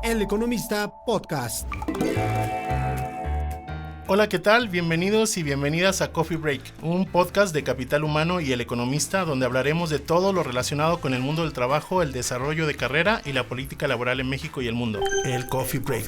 El Economista Podcast. Hola, ¿qué tal? Bienvenidos y bienvenidas a Coffee Break, un podcast de Capital Humano y El Economista, donde hablaremos de todo lo relacionado con el mundo del trabajo, el desarrollo de carrera y la política laboral en México y el mundo. El Coffee Break.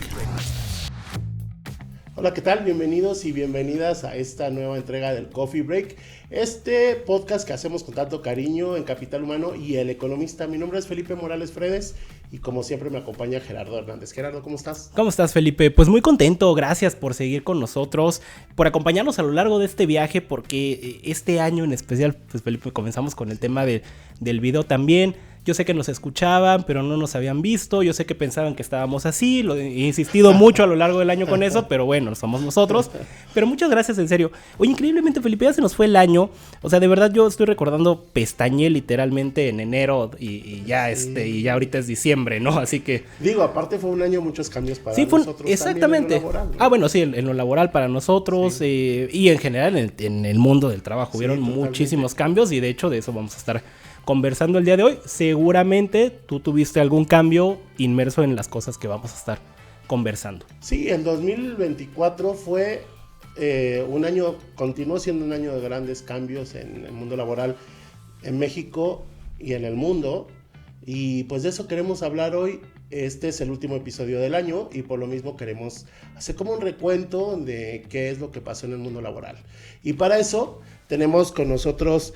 Hola, ¿qué tal? Bienvenidos y bienvenidas a esta nueva entrega del Coffee Break, este podcast que hacemos con tanto cariño en Capital Humano y El Economista. Mi nombre es Felipe Morales Fredes y como siempre me acompaña Gerardo Hernández. Gerardo, ¿cómo estás? ¿Cómo estás, Felipe? Pues muy contento, gracias por seguir con nosotros, por acompañarnos a lo largo de este viaje, porque este año en especial, pues Felipe, comenzamos con el tema del video también. Yo sé que nos escuchaban, pero no nos habían visto. Yo sé que pensaban que estábamos así. He insistido mucho a lo largo del año con eso, pero bueno, somos nosotros. Pero muchas gracias, en serio. Oye, increíblemente, Felipe, ya se nos fue el año. O sea, de verdad, yo estoy recordando, pestañé literalmente en enero y ya y ya ahorita es diciembre, ¿no? Así que... Digo, aparte fue un año muchos cambios para nosotros. Exactamente. En lo laboral, ¿no? Bueno, sí, en lo laboral para nosotros, sí. Y en general en el mundo del trabajo. Hubieron muchísimos cambios y de hecho de eso vamos a estar conversando el día de hoy. Seguramente tú tuviste algún cambio inmerso en las cosas que vamos a estar conversando. Sí, el 2024 fue un año, continuó siendo un año de grandes cambios en el mundo laboral en México y en el mundo. Y pues de eso queremos hablar hoy. Este es el último episodio del año y por lo mismo queremos hacer como un recuento de qué es lo que pasó en el mundo laboral. Y para eso tenemos con nosotros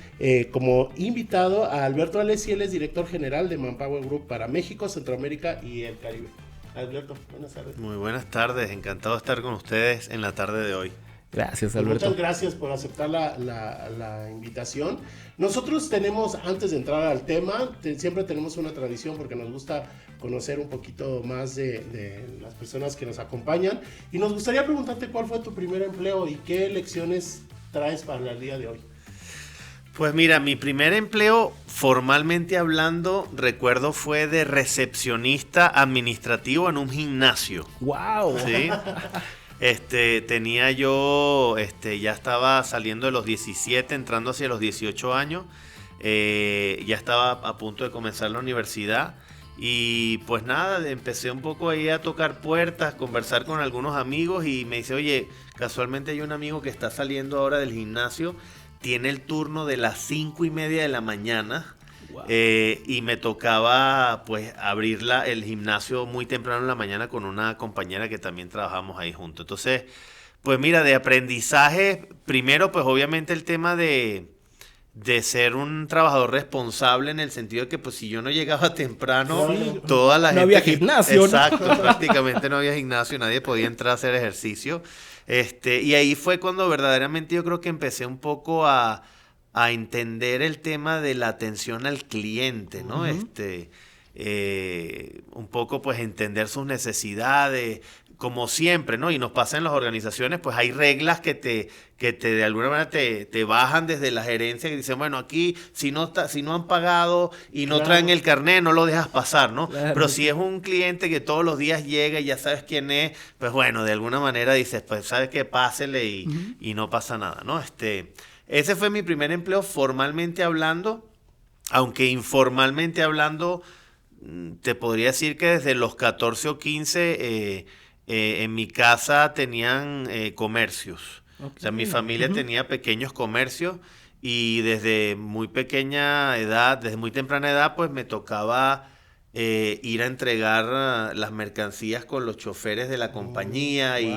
como invitado a Alberto Alessi. Él es director general de Manpower Group para México, Centroamérica y el Caribe. Alberto, buenas tardes. Muy buenas tardes, encantado de estar con ustedes en la tarde de hoy. Gracias, Alberto. Muchas gracias por aceptar la invitación. Nosotros tenemos, antes de entrar al tema, siempre tenemos una tradición porque nos gusta conocer un poquito más de las personas que nos acompañan. Y nos gustaría preguntarte cuál fue tu primer empleo y qué lecciones traes para el día de hoy. Pues mira, mi primer empleo, formalmente hablando, recuerdo fue de recepcionista administrativo en un gimnasio. ¡Wow! ¿Sí? Tenía yo, ya estaba saliendo de los 17, entrando hacia los 18 años. Ya estaba a punto de comenzar la universidad. Y pues nada, empecé un poco ahí a tocar puertas, conversar con algunos amigos y me dice, oye, casualmente hay un amigo que está saliendo ahora del gimnasio, tiene el turno de las 5:30 de la mañana. Wow. Y me tocaba pues abrir el gimnasio muy temprano en la mañana con una compañera que también trabajamos ahí juntos. Entonces, pues mira, de aprendizaje, primero pues obviamente el tema de ser un trabajador responsable en el sentido de que pues si yo no llegaba temprano, toda la gente... No había gimnasio, exacto, ¿no? Prácticamente no había gimnasio, nadie podía entrar a hacer ejercicio. Y ahí fue cuando verdaderamente yo creo que empecé un poco a entender el tema de la atención al cliente, ¿no? Uh-huh. Un poco pues entender sus necesidades, como siempre, ¿no? Y nos pasa en las organizaciones, pues hay reglas que de alguna manera te bajan desde la gerencia, que dicen, bueno, aquí si no han pagado y no traen el carnet, no lo dejas pasar, ¿no? Claro. Pero si es un cliente que todos los días llega y ya sabes quién es, pues bueno, de alguna manera dices, pues sabes que pásele y no pasa nada, ¿no? Ese fue mi primer empleo formalmente hablando, aunque informalmente hablando, te podría decir que desde los 14 o 15 en mi casa tenían comercios. Okay. O sea, mi familia tenía pequeños comercios y desde muy temprana edad, pues me tocaba ir a entregar las mercancías con los choferes de la compañía y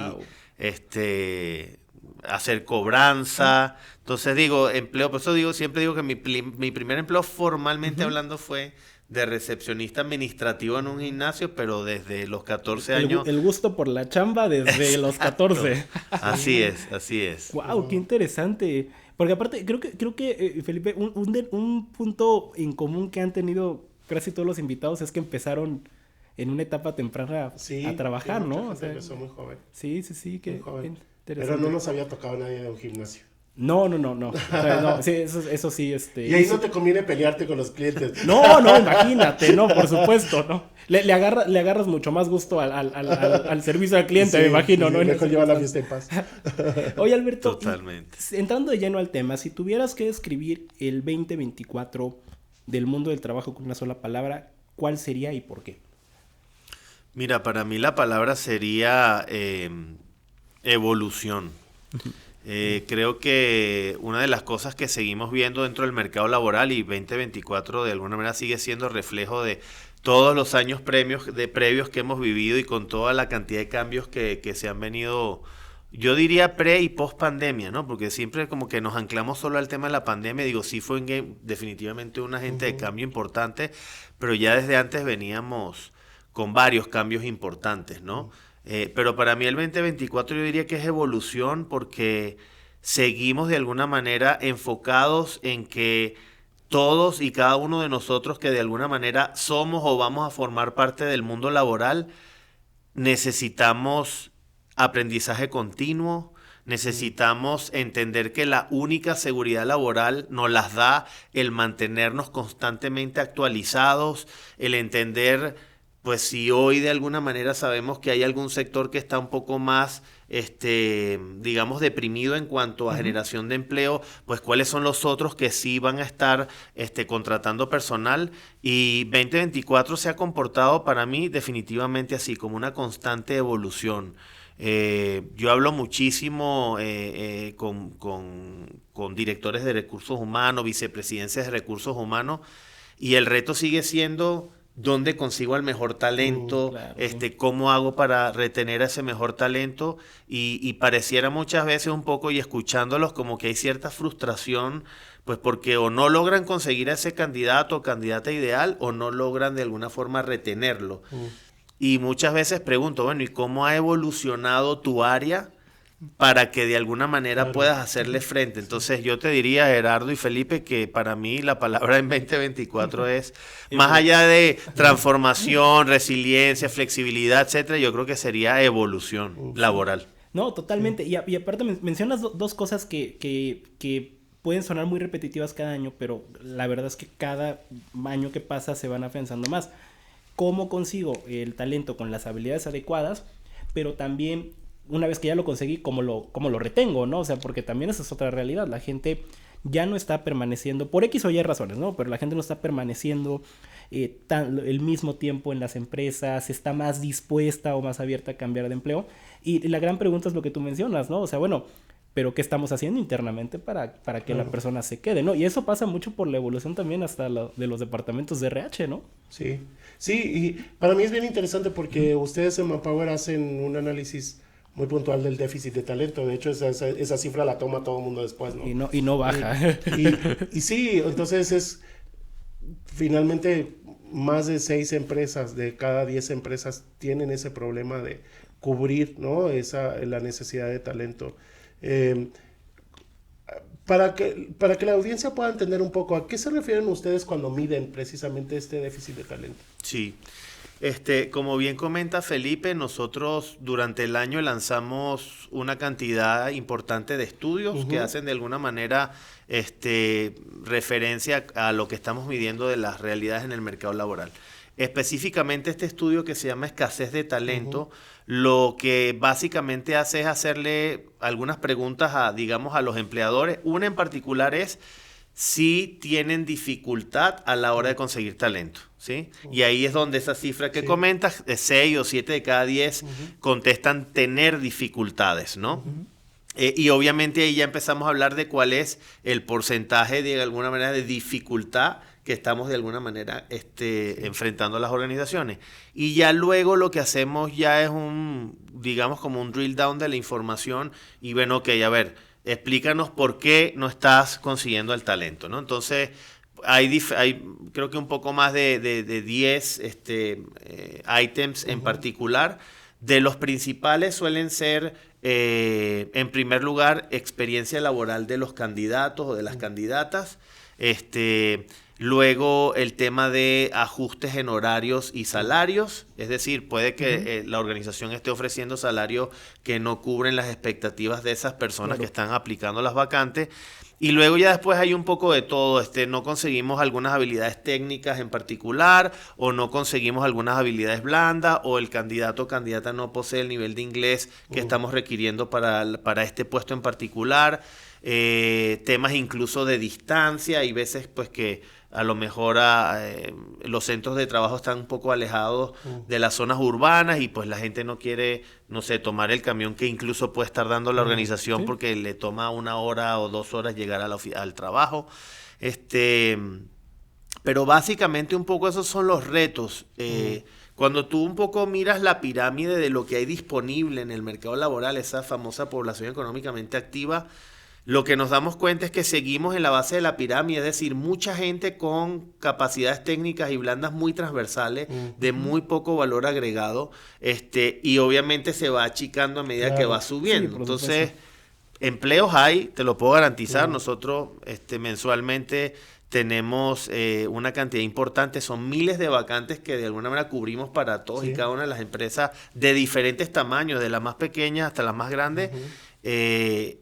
hacer cobranza. Entonces por eso siempre digo que mi primer empleo formalmente hablando fue de recepcionista administrativo en un gimnasio, pero desde los 14 años. El gusto por la chamba desde los 14. Así es. Wow, qué interesante. Porque aparte, creo que Felipe, un punto en común que han tenido casi todos los invitados es que empezaron en una etapa temprana a trabajar, ¿no? O sea, empezó muy joven. Sí, qué interesante. Pero no nos había tocado nadie de un gimnasio. No. O sea, no, sí, eso sí, Y ahí no te conviene pelearte con los clientes. No, imagínate, no, por supuesto, no. Le agarras mucho más gusto al servicio al cliente, me imagino, ¿no? Mejor llevar la fiesta en paz. Oye, Alberto, totalmente. Entrando de lleno al tema, si tuvieras que describir el 2024 del mundo del trabajo con una sola palabra, ¿cuál sería y por qué? Mira, para mí la palabra sería evolución. Creo que una de las cosas que seguimos viendo dentro del mercado laboral, y 2024 de alguna manera sigue siendo reflejo de todos los años previos que hemos vivido, y con toda la cantidad de cambios que se han venido, yo diría pre y post pandemia, ¿no? Porque siempre como que nos anclamos solo al tema de la pandemia. Digo, sí fue definitivamente un agente de cambio importante, pero ya desde antes veníamos con varios cambios importantes, ¿no? Pero para mí el 2024 yo diría que es evolución, porque seguimos de alguna manera enfocados en que todos y cada uno de nosotros que de alguna manera somos o vamos a formar parte del mundo laboral, necesitamos aprendizaje continuo, necesitamos entender que la única seguridad laboral nos las da el mantenernos constantemente actualizados, el entender, pues si hoy de alguna manera sabemos que hay algún sector que está un poco más, digamos, deprimido en cuanto a generación de empleo, pues cuáles son los otros que sí van a estar contratando personal. Y 2024 se ha comportado para mí definitivamente así, como una constante evolución. Yo hablo muchísimo con directores de recursos humanos, vicepresidencias de recursos humanos, y el reto sigue siendo: ¿dónde consigo el mejor talento? Claro. ¿Cómo hago para retener a ese mejor talento? Y pareciera muchas veces un poco, y escuchándolos, como que hay cierta frustración, pues porque o no logran conseguir a ese candidato o candidata ideal, o no logran de alguna forma retenerlo. Y muchas veces pregunto, bueno, ¿y cómo ha evolucionado tu área para que de alguna manera puedas hacerle frente? Entonces yo te diría, Gerardo y Felipe, que para mí la palabra en 2024 es, más allá de transformación, resiliencia, flexibilidad, etcétera, yo creo que sería evolución laboral. No, totalmente. Y aparte mencionas dos cosas que pueden sonar muy repetitivas cada año, pero la verdad es que cada año que pasa se van afianzando más. ¿Cómo consigo el talento con las habilidades adecuadas? Pero también, una vez que ya lo conseguí, ¿cómo lo retengo, no? O sea, porque también esa es otra realidad. La gente ya no está permaneciendo, por X o Y razones, ¿no? Pero la gente no está permaneciendo el mismo tiempo en las empresas, está más dispuesta o más abierta a cambiar de empleo. Y la gran pregunta es lo que tú mencionas, ¿no? O sea, bueno, pero ¿qué estamos haciendo internamente para que la persona se quede, ¿no? Y eso pasa mucho por la evolución también hasta de los departamentos de RH, ¿no? Sí, y para mí es bien interesante porque ustedes en Manpower hacen un análisis muy puntual del déficit de talento. De hecho, esa cifra la toma todo el mundo después, ¿no? Y no baja. Y sí, entonces es finalmente más de 6 empresas de cada 10 empresas tienen ese problema de cubrir, ¿no? La necesidad de talento. Para que la audiencia pueda entender un poco, ¿a qué se refieren ustedes cuando miden precisamente este déficit de talento? Sí, como bien comenta Felipe, nosotros durante el año lanzamos una cantidad importante de estudios que hacen de alguna manera referencia a lo que estamos midiendo de las realidades en el mercado laboral. Específicamente este estudio que se llama Escasez de Talento, lo que básicamente hace es hacerle algunas preguntas a los empleadores. Una en particular es si tienen dificultad a la hora de conseguir talento, ¿sí? Y ahí es donde esa cifra que comentas, de 6 o 7 de cada 10 contestan tener dificultades, ¿no? Y obviamente ahí ya empezamos a hablar de cuál es el porcentaje de alguna manera de dificultad que estamos de alguna manera enfrentando a las organizaciones. Y ya luego lo que hacemos ya es digamos como un drill down de la información y bueno, ok, a ver, explícanos por qué no estás consiguiendo el talento, ¿no? Entonces, hay creo que un poco más de 10 items en particular. De los principales suelen ser, en primer lugar, experiencia laboral de los candidatos o de las candidatas. Luego el tema de ajustes en horarios y salarios, es decir, puede que la organización esté ofreciendo salarios que no cubren las expectativas de esas personas que están aplicando las vacantes. Y luego ya después hay un poco de todo, no conseguimos algunas habilidades técnicas en particular, o no conseguimos algunas habilidades blandas, o el candidato o candidata no posee el nivel de inglés que estamos requiriendo para este puesto en particular. temas incluso de distancia. Hay veces pues que a lo mejor los centros de trabajo están un poco alejados de las zonas urbanas y pues la gente no quiere, no sé, tomar el camión que incluso puede estar dando la organización porque le toma 1 hora o 2 horas llegar al trabajo. Pero básicamente un poco esos son los retos. Cuando tú un poco miras la pirámide de lo que hay disponible en el mercado laboral, esa famosa población económicamente activa, lo que nos damos cuenta es que seguimos en la base de la pirámide, es decir, mucha gente con capacidades técnicas y blandas muy transversales, de muy poco valor agregado, y obviamente se va achicando a medida que va subiendo. Entonces, empleos hay, te lo puedo garantizar. Nosotros mensualmente tenemos una cantidad importante, son miles de vacantes que de alguna manera cubrimos para todos y cada una de las empresas de diferentes tamaños, de las más pequeñas hasta las más grandes.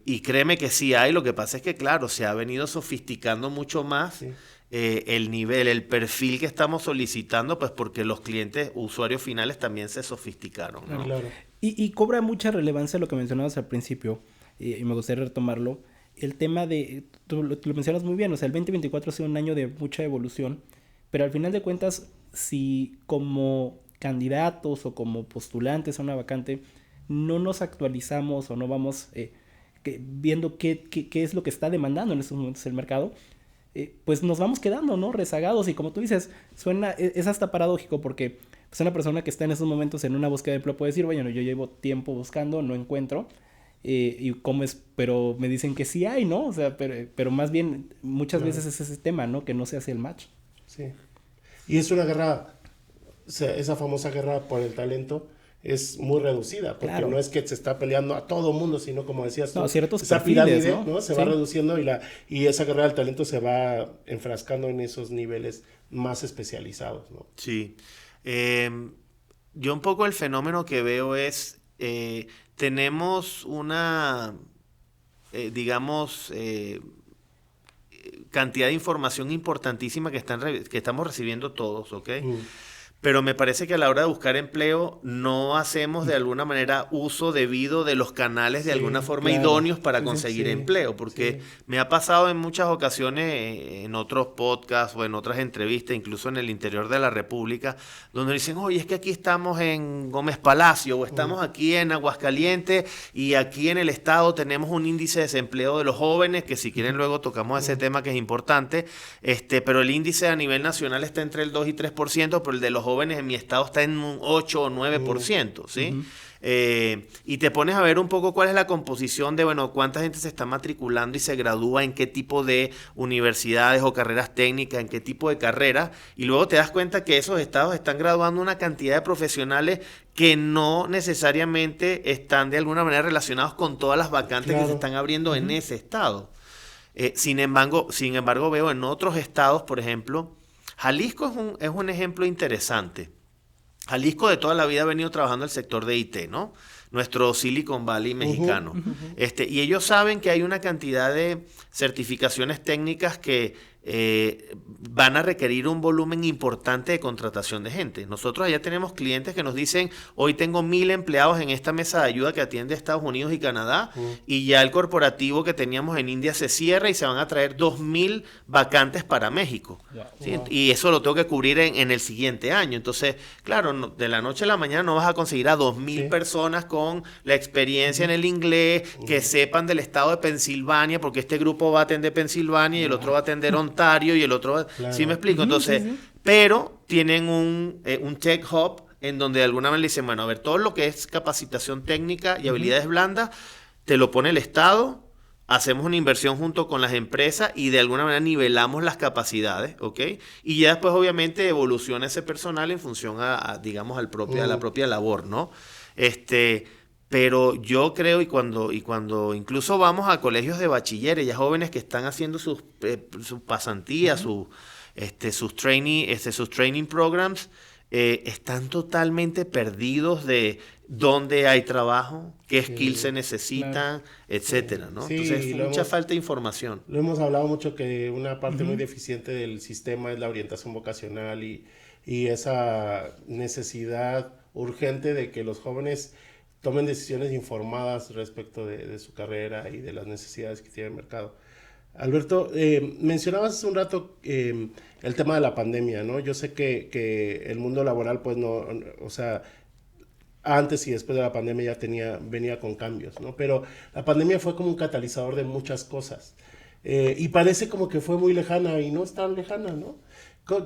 Y créeme que sí hay, lo que pasa es que claro, se ha venido sofisticando mucho más el nivel, el perfil que estamos solicitando, pues porque los clientes, usuarios finales también se sofisticaron, ¿no? Claro. Y cobra mucha relevancia lo que mencionabas al principio, y me gustaría retomarlo, el tema de, tú lo mencionas muy bien, o sea, el 2024 ha sido un año de mucha evolución, pero al final de cuentas, si como candidatos o como postulantes a una vacante no nos actualizamos o no vamos viendo qué es lo que está demandando en estos momentos el mercado, pues nos vamos quedando, ¿no? Rezagados. Y como tú dices, es hasta paradójico porque pues una persona que está en esos momentos en una búsqueda de empleo puede decir, bueno, yo llevo tiempo buscando, no encuentro, y cómo es, pero me dicen que sí hay, ¿no? O sea, pero más bien muchas veces es ese tema, ¿no? Que no se hace el match. Sí. Y es una guerra, o sea, esa famosa guerra por el talento es muy reducida, porque no es que se está peleando a todo mundo, sino como decías tú, ciertos esa perfiles, pirámide, ¿no? Se va reduciendo y esa guerra del talento se va enfrascando en esos niveles más especializados, ¿no? Sí. Yo un poco el fenómeno que veo es, tenemos una, cantidad de información importantísima que estamos recibiendo todos, ¿ok? Pero me parece que a la hora de buscar empleo no hacemos de alguna manera uso debido de los canales de alguna forma idóneos para conseguir empleo, porque me ha pasado en muchas ocasiones en otros podcasts o en otras entrevistas, incluso en el interior de la República, donde dicen, oye, es que aquí estamos en Gómez Palacio o estamos aquí en Aguascalientes y aquí en el estado tenemos un índice de desempleo de los jóvenes, que si quieren luego tocamos ese tema que es importante, pero el índice a nivel nacional está entre el 2 y 3%, pero el de los jóvenes en mi estado está en un 8 o 9%, ¿sí? Y te pones a ver un poco cuál es la composición de, bueno, cuánta gente se está matriculando y se gradúa, en qué tipo de universidades o carreras técnicas, en qué tipo de carreras, y luego te das cuenta que esos estados están graduando una cantidad de profesionales que no necesariamente están de alguna manera relacionados con todas las vacantes que se están abriendo en ese estado. Sin embargo, veo en otros estados, por ejemplo, Jalisco es un ejemplo interesante. Jalisco de toda la vida ha venido trabajando en el sector de IT, ¿no? Nuestro Silicon Valley mexicano. Y ellos saben que hay una cantidad de certificaciones técnicas que van a requerir un volumen importante de contratación de gente. Nosotros allá tenemos clientes que nos dicen, hoy tengo 1,000 empleados en esta mesa de ayuda que atiende a Estados Unidos y Canadá, y ya el corporativo que teníamos en India se cierra y se van a traer 2,000 vacantes para México. ¿Sí? Y eso lo tengo que cubrir en el siguiente año. Entonces, claro, de la noche a la mañana no vas a conseguir a 2,000 personas con la experiencia en el inglés, que sepan del estado de Pensilvania, porque este grupo va a atender Pensilvania y el otro va a atender Ontario y el otro... ¿Sí me explico? Entonces, pero tienen un tech hub en donde de alguna manera le dicen, bueno, a ver, todo lo que es capacitación técnica y habilidades blandas, te lo pone el Estado, hacemos una inversión junto con las empresas y de alguna manera nivelamos las capacidades, ¿ok? Y ya después obviamente evoluciona ese personal en función a la propia labor, ¿no? Pero yo creo, y cuando incluso vamos a colegios de bachilleres, ya jóvenes que están haciendo sus pasantías, sus training programs, están totalmente perdidos de dónde hay trabajo, qué skills se necesitan, etcétera, ¿no? Sí, entonces, mucha falta de información. Lo hemos hablado mucho, que una parte muy deficiente del sistema es la orientación vocacional y esa necesidad urgente de que los jóvenes tomen decisiones informadas respecto de su carrera y de las necesidades que tiene el mercado. Alberto, mencionabas hace un rato el tema de la pandemia, ¿no? Yo sé que el mundo laboral, pues no, o sea, antes y después de la pandemia ya venía con cambios, ¿no? Pero la pandemia fue como un catalizador de muchas cosas. Y parece como que fue muy lejana y no es tan lejana, ¿no?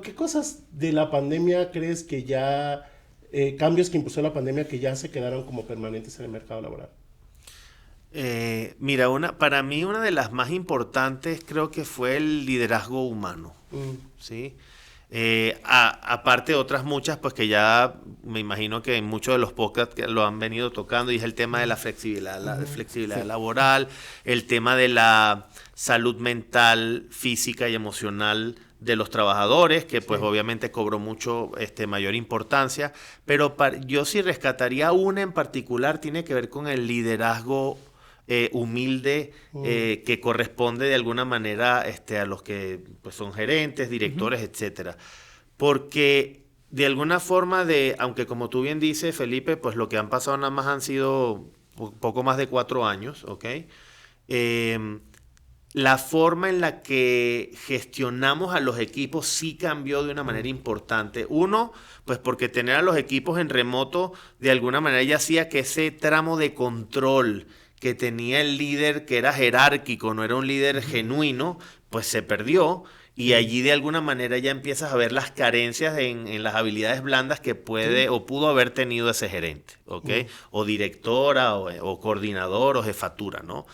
¿Qué cosas de la pandemia crees que ya, cambios que impulsó la pandemia que ya se quedaron como permanentes en el mercado laboral? Mira, para mí una de las más importantes creo que fue el liderazgo humano, ¿sí? Aparte de otras muchas, pues que ya me imagino que en muchos de los podcasts que lo han venido tocando, y es el tema de la flexibilidad, flexibilidad laboral, el tema de la salud mental, física y emocional de los trabajadores, que pues obviamente cobró mucho mayor importancia, pero yo sí rescataría una en particular, tiene que ver con el liderazgo humilde que corresponde de alguna manera a los que pues, son gerentes, directores, etcétera. Porque de alguna forma, aunque como tú bien dices, Felipe, pues lo que han pasado nada más han sido poco más de 4 años, ¿ok? La forma en la que gestionamos a los equipos sí cambió de una manera importante. Uno, pues porque tener a los equipos en remoto de alguna manera ya hacía que ese tramo de control que tenía el líder, que era jerárquico, no era un líder genuino, pues se perdió. Y allí de alguna manera ya empiezas a ver las carencias en las habilidades blandas que puede o pudo haber tenido ese gerente, ¿ok? O directora, o coordinador, o jefatura, ¿no?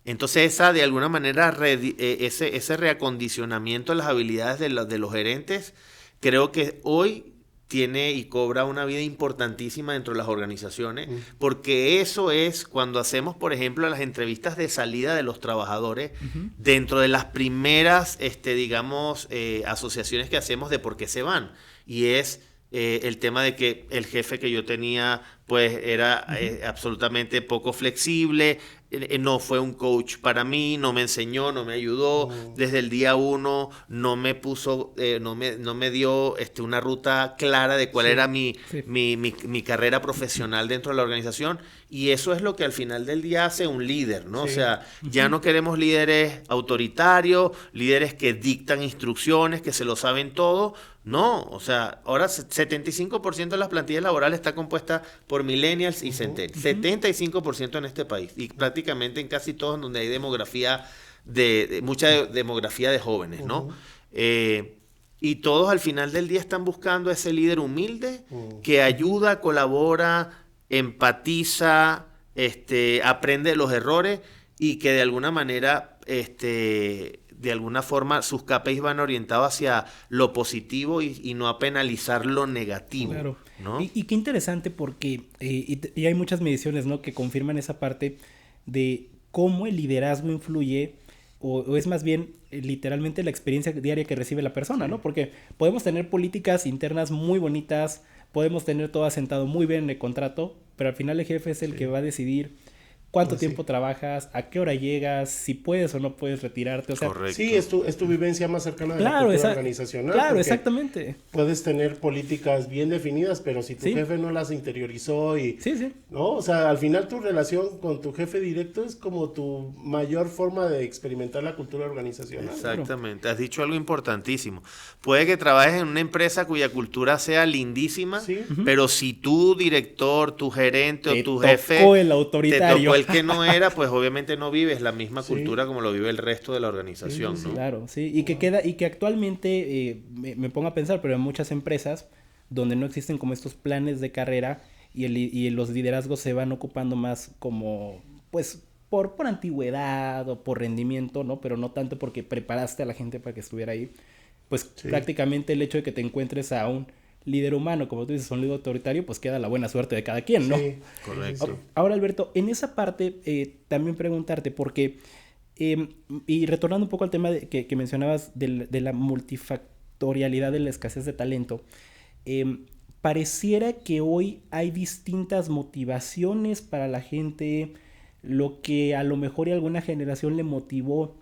Entonces esa de alguna manera, ese reacondicionamiento de las habilidades de los gerentes, creo que hoy tiene y cobra una vida importantísima dentro de las organizaciones, porque eso es cuando hacemos, por ejemplo, las entrevistas de salida de los trabajadores, dentro de las primeras, asociaciones que hacemos de por qué se van, y es el tema de que el jefe que yo tenía, pues era absolutamente poco flexible, no fue un coach para mí, no me enseñó, no me ayudó, desde el día 1 no me puso, no me dio una ruta clara de cuál era mi carrera profesional dentro de la organización, y eso es lo que al final del día hace un líder, ¿no? O sea, ya no queremos líderes autoritarios, líderes que dictan instrucciones, que se lo saben todo. No, o sea, ahora 75% de las plantillas laborales está compuesta por millennials y centennials. 75% en este país, y prácticamente en casi todos donde hay demografía mucha demografía de jóvenes, ¿no? Y todos al final del día están buscando a ese líder humilde que ayuda, colabora, empatiza, aprende de los errores, y que de alguna manera de alguna forma sus KPIs van orientados hacia lo positivo y no a penalizar lo negativo. Claro. ¿No? Y qué interesante, porque y hay muchas mediciones, ¿no?, que confirman esa parte de cómo el liderazgo influye, o es más bien literalmente la experiencia diaria que recibe la persona, ¿no? Porque podemos tener políticas internas muy bonitas, podemos tener todo asentado muy bien en el contrato, pero al final el jefe es el que va a decidir cuánto tiempo trabajas, a qué hora llegas, si puedes o no puedes retirarte. O sea, correcto. Sí, es tu vivencia más cercana de la cultura organizacional. Claro, exactamente. Puedes tener políticas bien definidas, pero si tu jefe no las interiorizó ¿no? O sea, al final tu relación con tu jefe directo es como tu mayor forma de experimentar la cultura organizacional. Exactamente. Has dicho algo importantísimo. Puede que trabajes en una empresa cuya cultura sea lindísima, pero si tu director, tu gerente o tu jefe el autoritario, te tocó el que no era, pues obviamente no vives la misma cultura como lo vive el resto de la organización, ¿no? Claro, sí. Y que actualmente me pongo a pensar, pero en muchas empresas donde no existen como estos planes de carrera y los liderazgos se van ocupando más como, pues, por antigüedad o por rendimiento, ¿no? Pero no tanto porque preparaste a la gente para que estuviera ahí. Pues prácticamente el hecho de que te encuentres a un líder humano, como tú dices, un líder autoritario, pues queda la buena suerte de cada quien, ¿no? Sí, correcto. Ahora, Alberto, en esa parte también preguntarte, porque, y retornando un poco al tema que mencionabas de la multifactorialidad de la escasez de talento, pareciera que hoy hay distintas motivaciones para la gente, lo que a lo mejor a alguna generación le motivó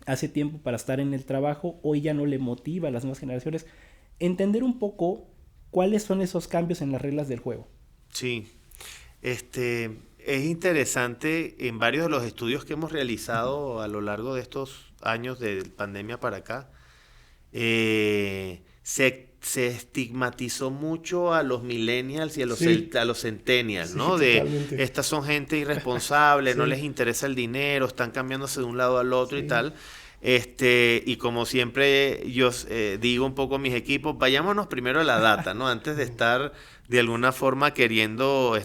hace tiempo para estar en el trabajo, hoy ya no le motiva a las nuevas generaciones. Entender un poco cuáles son esos cambios en las reglas del juego. Sí. Es interesante en varios de los estudios que hemos realizado a lo largo de estos años de pandemia para acá, se estigmatizó mucho a los millennials y a los, Sí. a los centennials, Sí, ¿no? totalmente. Estas son gente irresponsable, no Sí. les interesa el dinero, están cambiándose de un lado al otro y Sí. tal. Y como siempre yo digo un poco a mis equipos, vayámonos primero a la data, ¿no? Antes de estar de alguna forma queriendo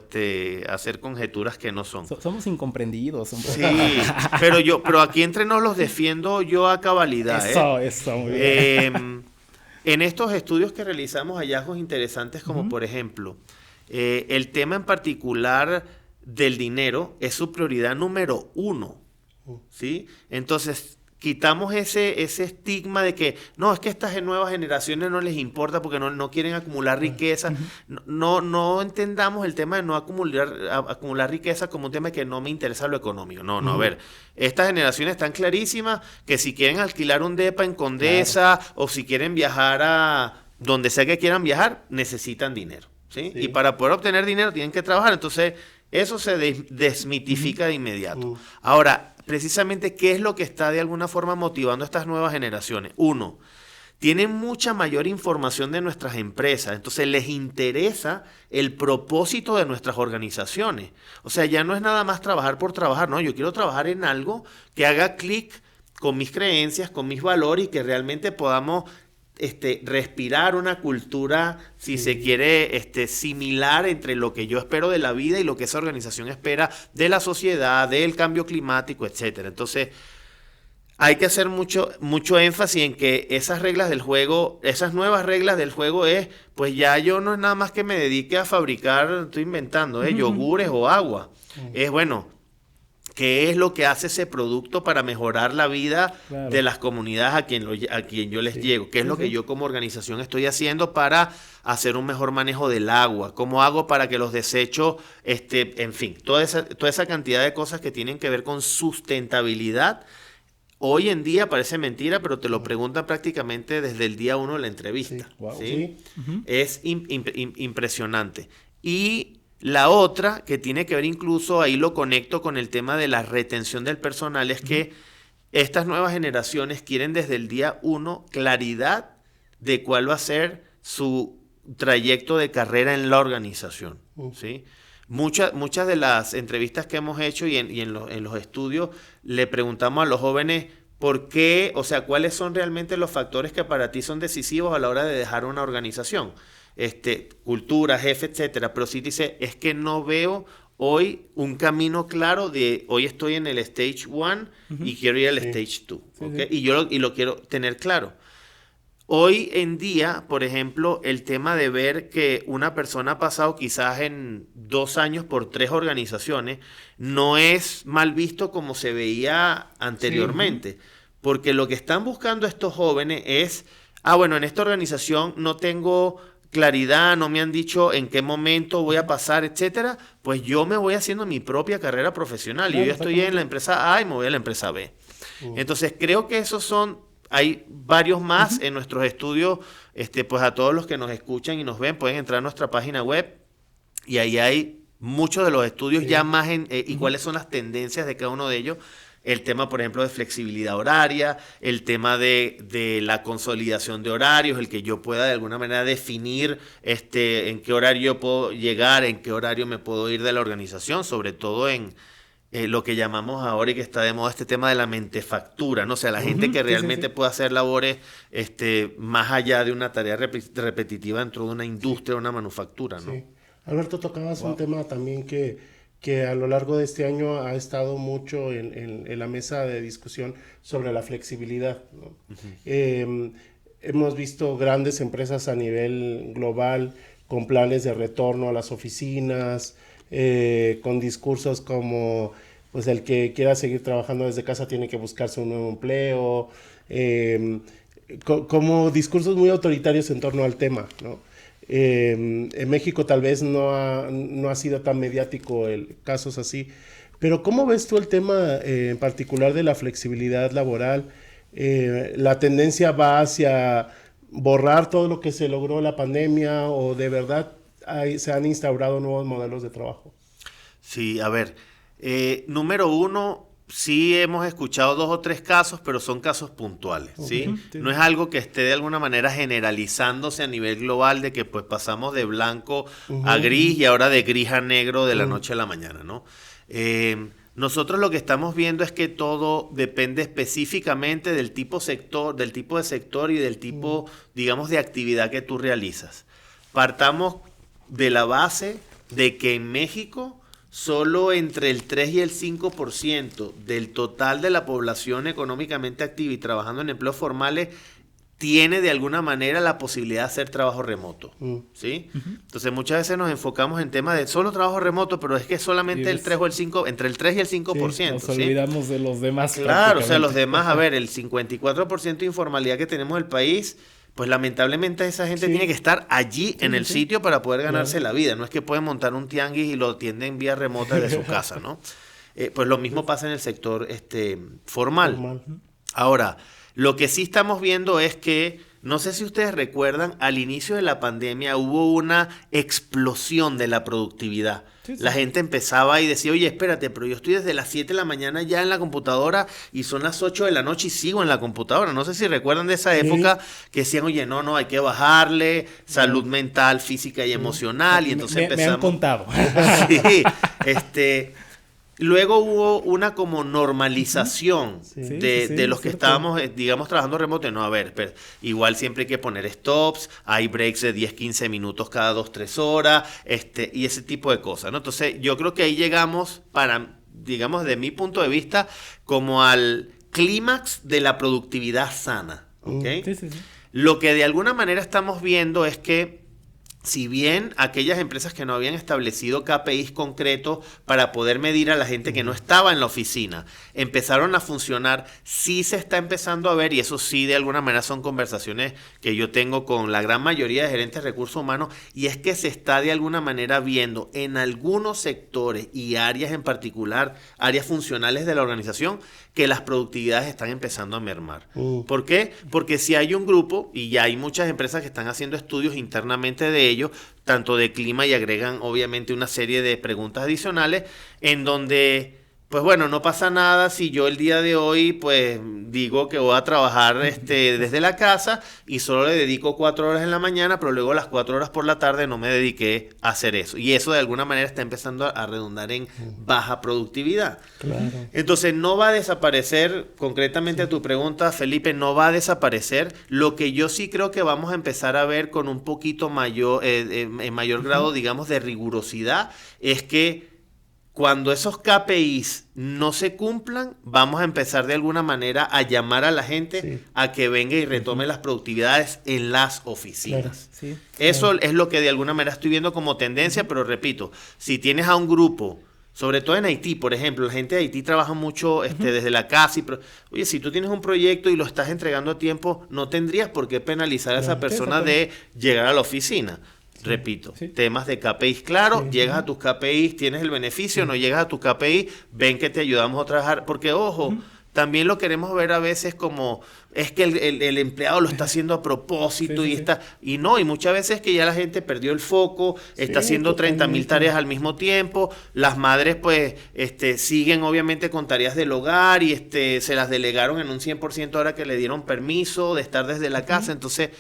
hacer conjeturas que no son. Somos incomprendidos un poco. Sí, pero aquí entre nos los defiendo yo a cabalidad, Eso, muy bien. En estos estudios que realizamos hallazgos interesantes como por ejemplo, el tema en particular del dinero es su prioridad número 1, ¿sí? Entonces, quitamos ese estigma de que no, es que estas nuevas generaciones no les importa porque no quieren acumular riqueza. No entendamos el tema de no acumular riqueza como un tema que no me interesa lo económico. No, a ver, estas generaciones están clarísimas que si quieren alquilar un depa en Condesa o si quieren viajar a donde sea que quieran viajar, necesitan dinero, ¿sí? Sí. Y para poder obtener dinero tienen que trabajar. Entonces, eso se desmitifica de inmediato. Ahora, precisamente, ¿qué es lo que está de alguna forma motivando a estas nuevas generaciones? Uno, tienen mucha mayor información de nuestras empresas, entonces les interesa el propósito de nuestras organizaciones. O sea, ya no es nada más trabajar por trabajar, no, yo quiero trabajar en algo que haga clic con mis creencias, con mis valores y que realmente podamos respirar una cultura, si se quiere, similar entre lo que yo espero de la vida y lo que esa organización espera de la sociedad, del cambio climático, etcétera. Entonces, hay que hacer mucho énfasis en que esas reglas del juego, esas nuevas reglas del juego pues ya yo no es nada más que me dedique a fabricar, estoy inventando, yogures o agua. Es bueno, ¿qué es lo que hace ese producto para mejorar la vida de las comunidades a quien yo les llego? ¿Qué es lo que yo como organización estoy haciendo para hacer un mejor manejo del agua? ¿Cómo hago para que los desechos, en fin, toda esa cantidad de cosas que tienen que ver con sustentabilidad? Hoy en día parece mentira, pero te lo preguntan prácticamente desde el día 1 de la entrevista. Sí. Wow. ¿Sí? Sí. Es impresionante. Y la otra, que tiene que ver incluso, ahí lo conecto con el tema de la retención del personal, es que estas nuevas generaciones quieren desde el día 1 claridad de cuál va a ser su trayecto de carrera en la organización, ¿sí? Muchas de las entrevistas que hemos hecho y en los estudios le preguntamos a los jóvenes por qué, o sea, cuáles son realmente los factores que para ti son decisivos a la hora de dejar una organización. Cultura, jefe, etcétera, pero sí dice, es que no veo hoy un camino claro de hoy estoy en el stage 1 y quiero ir al stage 2, ¿okay? Y yo lo quiero tener claro. Hoy en día, por ejemplo, el tema de ver que una persona ha pasado quizás en 2 años por 3 organizaciones no es mal visto como se veía anteriormente, porque lo que están buscando estos jóvenes es, bueno, en esta organización no tengo claridad, no me han dicho en qué momento voy a pasar, etcétera, pues yo me voy haciendo mi propia carrera profesional. Y yo estoy en la empresa A y me voy a la empresa B. Entonces, creo que hay varios más en nuestros estudios. Pues a todos los que nos escuchan y nos ven, pueden entrar a nuestra página web y ahí hay muchos de los estudios ya más y cuáles son las tendencias de cada uno de ellos. El tema, por ejemplo, de flexibilidad horaria, el tema de la consolidación de horarios, el que yo pueda de alguna manera definir en qué horario yo puedo llegar, en qué horario me puedo ir de la organización, sobre todo en lo que llamamos ahora y que está de moda este tema de la mentefactura, ¿no? O sea, la gente que realmente puede hacer labores más allá de una tarea repetitiva dentro de una industria o una manufactura, ¿no? Sí. Alberto, tocabas un tema también que a lo largo de este año ha estado mucho en la mesa de discusión sobre la flexibilidad, ¿no? Hemos visto grandes empresas a nivel global con planes de retorno a las oficinas, con discursos como pues el que quiera seguir trabajando desde casa tiene que buscarse un nuevo empleo, como discursos muy autoritarios en torno al tema, ¿no? En México tal vez no ha sido tan mediático casos así, pero ¿cómo ves tú el tema en particular de la flexibilidad laboral? ¿La tendencia va hacia borrar todo lo que se logró la pandemia o de verdad se han instaurado nuevos modelos de trabajo. Sí, a ver, número uno, sí hemos escuchado 2 o 3 casos, pero son casos puntuales, ¿sí? Sí. No es algo que esté de alguna manera generalizándose a nivel global de que pues pasamos de blanco a gris y ahora de gris a negro de la noche a la mañana, ¿no? Nosotros lo que estamos viendo es que todo depende específicamente del tipo de sector y del tipo, digamos, de actividad que tú realizas. Partamos de la base de que en México solo entre el 3 y el 5% del total de la población económicamente activa y trabajando en empleos formales tiene de alguna manera la posibilidad de hacer trabajo remoto, ¿sí? Entonces muchas veces nos enfocamos en temas de solo trabajo remoto, pero es que solamente el 3 o el 5, entre el 3 y el 5%, Nos ¿sí? olvidamos de los demás. Claro, o sea, los demás, a ver, el 54% de informalidad que tenemos en el país, pues lamentablemente esa gente tiene que estar allí en el sitio para poder ganarse la vida. No es que pueden montar un tianguis y lo atienden vía remota de su casa, ¿no? Pues lo mismo pasa en el sector formal. Ahora, lo que sí estamos viendo es que, no sé si ustedes recuerdan, al inicio de la pandemia hubo una explosión de la productividad. Sí. La gente empezaba y decía, oye, espérate, pero yo estoy desde las 7 de la mañana ya en la computadora y son las 8 de la noche y sigo en la computadora. No sé si recuerdan de esa época que decían, oye, no, hay que bajarle salud mental, física y emocional. Y entonces empezamos... Me han contado. Sí, luego hubo una como normalización de los que estábamos, digamos, trabajando remoto. No, a ver, pero igual siempre hay que poner stops, hay breaks de 10, 15 minutos cada 2, 3 horas, y ese tipo de cosas, ¿no? Entonces, yo creo que ahí llegamos digamos, de mi punto de vista, como al clímax de la productividad sana, ¿ok? Sí. Lo que de alguna manera estamos viendo es que si bien aquellas empresas que no habían establecido KPIs concretos para poder medir a la gente que no estaba en la oficina, empezaron a funcionar, sí se está empezando a ver, y eso sí de alguna manera son conversaciones que yo tengo con la gran mayoría de gerentes de recursos humanos, y es que se está de alguna manera viendo en algunos sectores y áreas en particular, áreas funcionales de la organización, que las productividades están empezando a mermar. ¿Por qué? Porque si hay un grupo, y ya hay muchas empresas que están haciendo estudios internamente de ello, tanto de clima, y agregan obviamente una serie de preguntas adicionales, en donde, pues bueno, no pasa nada si yo el día de hoy, pues digo que voy a trabajar desde la casa y solo le dedico 4 horas en la mañana, pero luego las 4 horas por la tarde no me dediqué a hacer eso. Y eso de alguna manera está empezando a redundar en baja productividad. Claro. Entonces no va a desaparecer, concretamente a tu pregunta, Felipe, no va a desaparecer. Lo que yo sí creo que vamos a empezar a ver con un poquito mayor, en mayor grado, digamos, de rigurosidad, es que cuando esos KPIs no se cumplan, vamos a empezar de alguna manera a llamar a la gente a que venga y retome las productividades en las oficinas. Claro. Eso es lo que de alguna manera estoy viendo como tendencia, pero repito, si tienes a un grupo, sobre todo en Haití, por ejemplo, la gente de Haití trabaja mucho desde la casa. Oye, si tú tienes un proyecto y lo estás entregando a tiempo, no tendrías por qué penalizar a esa persona de llegar a la oficina. Repito, temas de KPIs claros, llegas a tus KPIs, tienes el beneficio, no llegas a tus KPIs, ven que te ayudamos a trabajar, porque ojo, también lo queremos ver a veces como, es que el empleado lo está haciendo a propósito y muchas veces que ya la gente perdió el foco, está haciendo 30,000 tareas al mismo tiempo, las madres pues siguen obviamente con tareas del hogar y se las delegaron en un 100% ahora que le dieron permiso de estar desde la casa, entonces...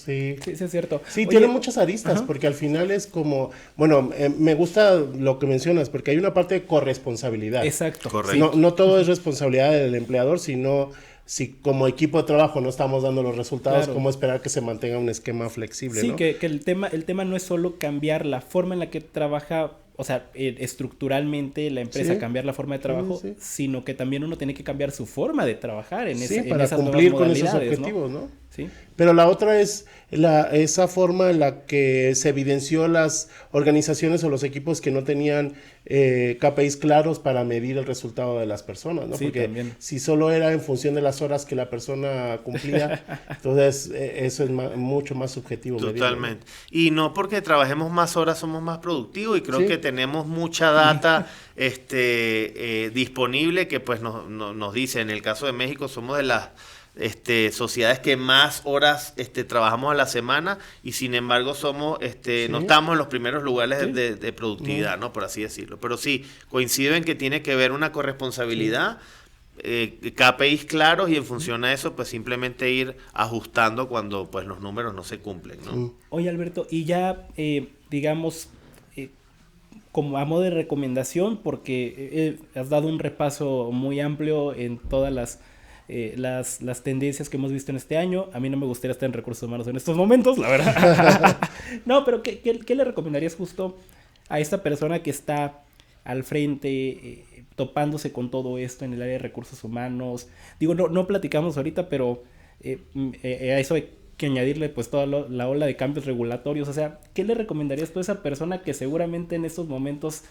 Sí, es cierto. Sí, tiene muchas aristas, porque al final es como, bueno, me gusta lo que mencionas, porque hay una parte de corresponsabilidad. Exacto. Correcto. No todo es responsabilidad del empleador, sino si como equipo de trabajo no estamos dando los resultados, ¿cómo esperar que se mantenga un esquema flexible? Sí, ¿no? que el tema no es solo cambiar la forma en la que trabaja, o sea, estructuralmente la empresa cambiar la forma de trabajo, sino que también uno tiene que cambiar su forma de trabajar en para cumplir con esos objetivos, ¿no? Sí. Pero la otra es esa forma en la que se evidenció las organizaciones o los equipos que no tenían KPIs claros para medir el resultado de las personas, ¿no? Sí, porque también. Si solo era en función de las horas que la persona cumplía, entonces eso es mucho más subjetivo. Totalmente. Medirlo, ¿no? Y no porque trabajemos más horas somos más productivos, y creo que tenemos mucha data disponible que pues nos dice, en el caso de México somos de las sociedades que más horas trabajamos a la semana y sin embargo somos no estamos en los primeros lugares de productividad, ¿no? Por así decirlo. Pero sí, coincido en que tiene que haber una corresponsabilidad, KPIs claros y en función a eso pues simplemente ir ajustando cuando pues los números no se cumplen, ¿no? Oye, Alberto, y ya digamos como a modo de recomendación, porque has dado un repaso muy amplio en todas las tendencias que hemos visto en este año. A mí no me gustaría estar en recursos humanos en estos momentos, la verdad. No, pero ¿qué le recomendarías justo a esta persona que está al frente, topándose con todo esto en el área de recursos humanos? Digo, no platicamos ahorita, pero a eso hay que añadirle pues toda la ola de cambios regulatorios. O sea, ¿qué le recomendarías tú a esa persona que seguramente en estos momentos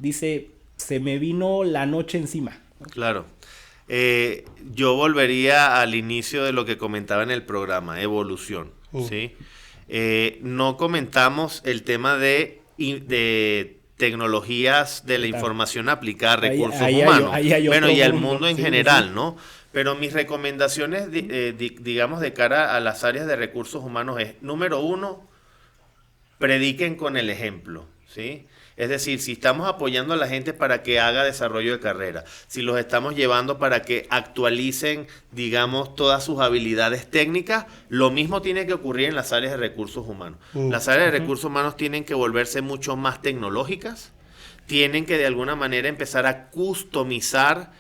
dice, se me vino la noche encima? Claro. Yo volvería al inicio de lo que comentaba en el programa, evolución, ¿sí? No comentamos el tema de tecnologías de la información aplicada a recursos humanos. Bueno, y al mundo en general, ¿no? Pero mis recomendaciones, digamos, de cara a las áreas de recursos humanos es, número 1, prediquen con el ejemplo, ¿sí? Es decir, si estamos apoyando a la gente para que haga desarrollo de carrera, si los estamos llevando para que actualicen, digamos, todas sus habilidades técnicas, lo mismo tiene que ocurrir en las áreas de recursos humanos. Las áreas de recursos humanos tienen que volverse mucho más tecnológicas, tienen que de alguna manera empezar a customizar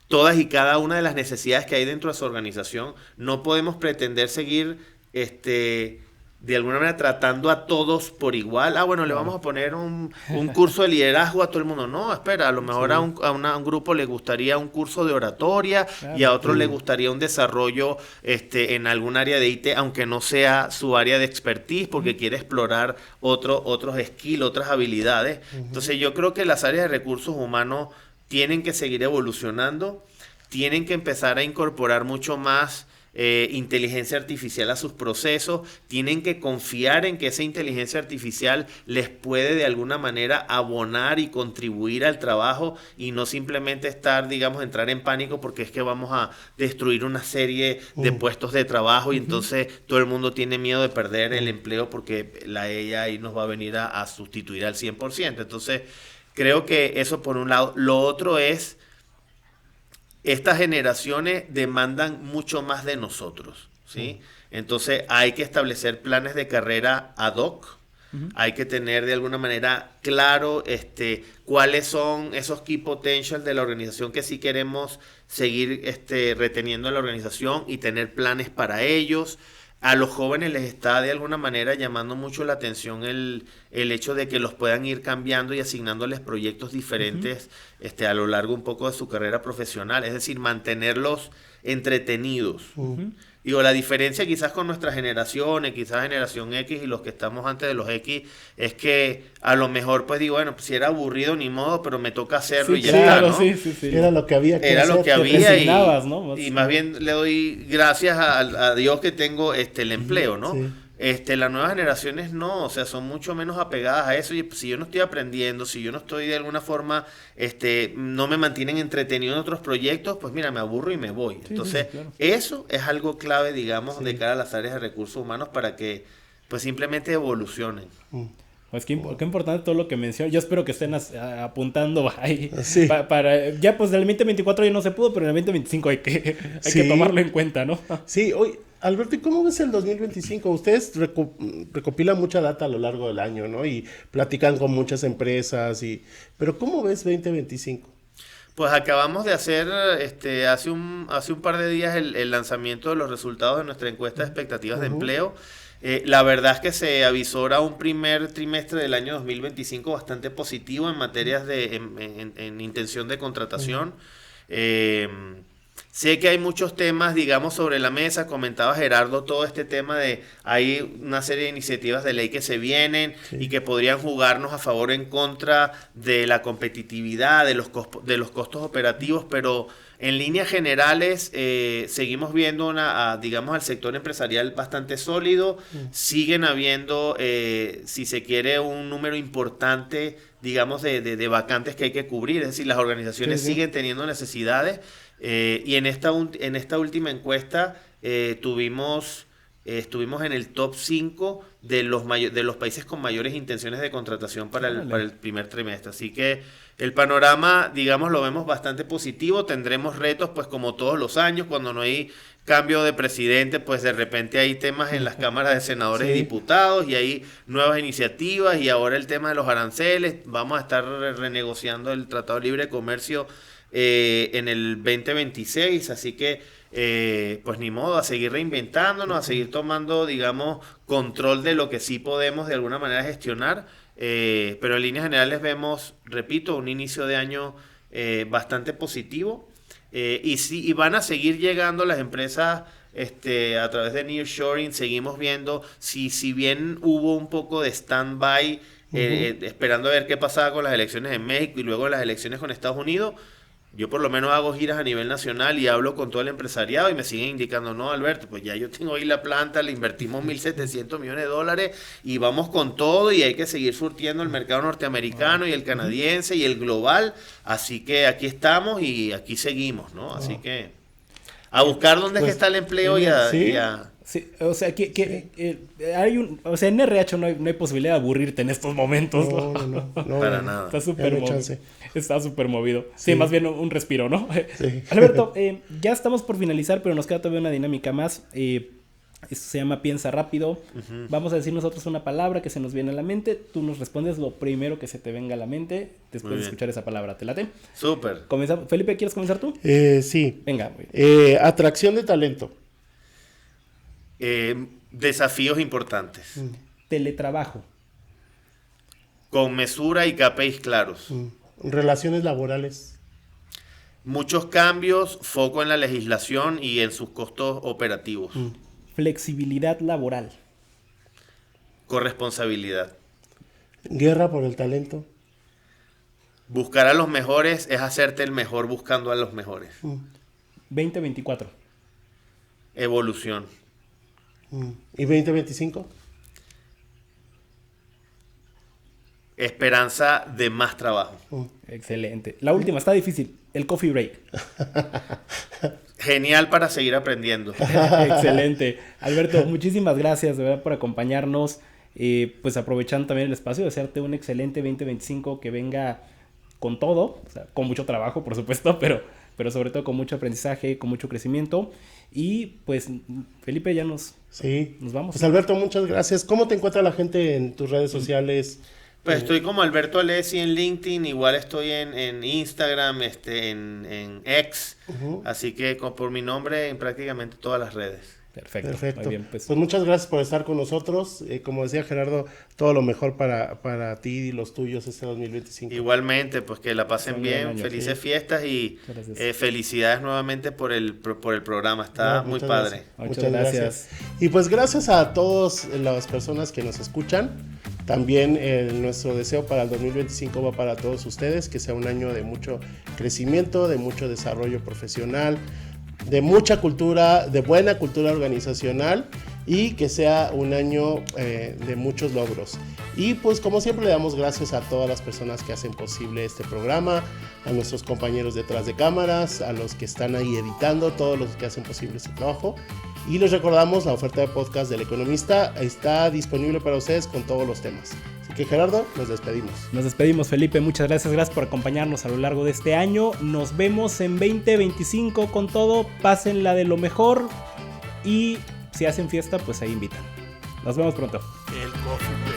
todas y cada una de las necesidades que hay dentro de su organización. No podemos pretender seguir de alguna manera tratando a todos por igual. Bueno, le vamos a poner un curso de liderazgo a todo el mundo. No, espera, a lo mejor a un grupo le gustaría un curso de oratoria, y a otro le gustaría un desarrollo en algún área de IT, aunque no sea su área de expertise, porque quiere explorar otros skills, otras habilidades. Entonces yo creo que las áreas de recursos humanos tienen que seguir evolucionando, tienen que empezar a incorporar mucho más inteligencia artificial a sus procesos, tienen que confiar en que esa inteligencia artificial les puede de alguna manera abonar y contribuir al trabajo, y no simplemente entrar en pánico porque es que vamos a destruir una serie de puestos de trabajo y entonces todo el mundo tiene miedo de perder el empleo porque la AI nos va a venir a sustituir al 100%. Entonces creo que eso por un lado. Lo otro es, estas generaciones demandan mucho más de nosotros, ¿sí? Entonces hay que establecer planes de carrera ad hoc, hay que tener de alguna manera claro cuáles son esos key potentials de la organización que sí queremos seguir reteniendo en la organización y tener planes para ellos. A los jóvenes les está de alguna manera llamando mucho la atención el hecho de que los puedan ir cambiando y asignándoles proyectos diferentes a lo largo un poco de su carrera profesional, es decir, mantenerlos entretenidos. Digo, la diferencia quizás con nuestras generaciones, quizás generación X y los que estamos antes de los X, es que a lo mejor pues digo, bueno, pues si era aburrido ni modo, pero me toca hacerlo y ya está, ¿no? Sí. Era lo que había que Era hacer. lo que había ¿no? y más bien le doy gracias a Dios que tengo el empleo, ¿no? Sí. Las nuevas generaciones no, o sea, son mucho menos apegadas a eso, y si yo no estoy aprendiendo, si yo no estoy de alguna forma, no me mantienen entretenido en otros proyectos, pues mira, me aburro y me voy. Entonces, claro. Eso es algo clave, digamos, de cara a las áreas de recursos humanos para que, pues simplemente evolucionen. Pues qué importante todo lo que mencionas. Yo espero que estén apuntando ahí. Sí. Ya pues del 2024 ya no se pudo, pero en el 2025 hay que tomarlo en cuenta, ¿no? Sí, oye, Alberto, ¿y cómo ves el 2025? Ustedes recopilan mucha data a lo largo del año, ¿no? Y platican con muchas empresas, pero ¿cómo ves 2025? Pues acabamos de hacer hace un par de días el lanzamiento de los resultados de nuestra encuesta de expectativas de empleo. La verdad es que se avisora un primer trimestre del año 2025 bastante positivo en materias en intención de contratación. Sé que hay muchos temas, digamos, sobre la mesa. Comentaba Gerardo todo este tema de hay una serie de iniciativas de ley que se vienen y que podrían jugarnos a favor o en contra de la competitividad, de los costos operativos, pero en líneas generales seguimos viendo digamos, al sector empresarial bastante sólido. Siguen habiendo, si se quiere, un número importante, digamos, de vacantes que hay que cubrir. Es decir, las organizaciones siguen teniendo necesidades. Y en esta última encuesta estuvimos en el top 5 de los países con mayores intenciones de contratación para el primer trimestre. Así que el panorama, digamos, lo vemos bastante positivo. Tendremos retos, pues como todos los años, cuando no hay cambio de presidente, pues de repente hay temas en las cámaras de senadores y diputados y hay nuevas iniciativas, y ahora el tema de los aranceles. Vamos a estar renegociando el Tratado de Libre de Comercio en el 2026, así que pues ni modo, a seguir reinventándonos, a seguir tomando, digamos, control de lo que sí podemos de alguna manera gestionar, pero en líneas generales vemos, repito, un inicio de año bastante positivo, y van a seguir llegando las empresas a través de nearshoring. Seguimos viendo, si bien hubo un poco de stand-by, esperando a ver qué pasaba con las elecciones en México y luego las elecciones con Estados Unidos, yo por lo menos hago giras a nivel nacional y hablo con todo el empresariado y me siguen indicando, no, Alberto, pues ya yo tengo ahí la planta, le invertimos $1,700 millones y vamos con todo, y hay que seguir surtiendo el mercado norteamericano y el canadiense y el global, así que aquí estamos y aquí seguimos, ¿no? Así que a buscar dónde es que está el empleo Sí, o sea, o sea, en RH no hay posibilidad de aburrirte en estos momentos. No, para nada. Está súper movido. Está súper movido. Sí, más bien un respiro, ¿no? Sí. Alberto, ya estamos por finalizar, pero nos queda todavía una dinámica más. Esto se llama Piensa Rápido. Vamos a decir nosotros una palabra que se nos viene a la mente. Tú nos respondes lo primero que se te venga a la mente después de escuchar esa palabra. ¿Te late? Súper. Comenzamos. Felipe, ¿quieres comenzar tú? Sí. Venga. Muy bien. Atracción de talento. Desafíos importantes. Teletrabajo. Con mesura y KPIs claros. Relaciones laborales. Muchos cambios, foco en la legislación y en sus costos operativos. Flexibilidad laboral. Corresponsabilidad. Guerra por el talento. Buscar a los mejores es hacerte el mejor buscando a los mejores. 2024. Evolución. ¿Y 2025? Esperanza de más trabajo. Excelente. La última, está difícil. El coffee break. Genial para seguir aprendiendo. Excelente. Alberto, muchísimas gracias de verdad por acompañarnos. Pues aprovechando también el espacio, desearte un excelente 2025 que venga con todo, o sea, con mucho trabajo, por supuesto, pero sobre todo con mucho aprendizaje, con mucho crecimiento. Y pues, Felipe, ya nos vamos. Pues Alberto, muchas gracias. ¿Cómo te encuentra la gente en tus redes sociales? Pues estoy como Alberto Alessi en LinkedIn, igual estoy en Instagram, en X, así que por mi nombre en prácticamente todas las redes. Perfecto. Muy bien, pues muchas gracias por estar con nosotros. Como decía Gerardo, todo lo mejor para ti y los tuyos este 2025. Igualmente, pues que la pasen bien, felices fiestas y felicidades nuevamente por el programa, está muy padre. Muchas gracias. Y pues gracias a todas las personas que nos escuchan. También nuestro deseo para el 2025 va para todos ustedes, que sea un año de mucho crecimiento, de mucho desarrollo profesional, de mucha cultura, de buena cultura organizacional, y que sea un año de muchos logros. Y pues como siempre le damos gracias a todas las personas que hacen posible este programa, a nuestros compañeros detrás de cámaras, a los que están ahí editando, todos los que hacen posible este trabajo. Y les recordamos, la oferta de podcast del Economista está disponible para ustedes con todos los temas. Así que Gerardo, nos despedimos. Nos despedimos, Felipe, muchas gracias por acompañarnos a lo largo de este año. Nos vemos en 2025 con todo, pásenla de lo mejor y si hacen fiesta, pues ahí invitan. Nos vemos pronto. El Coffee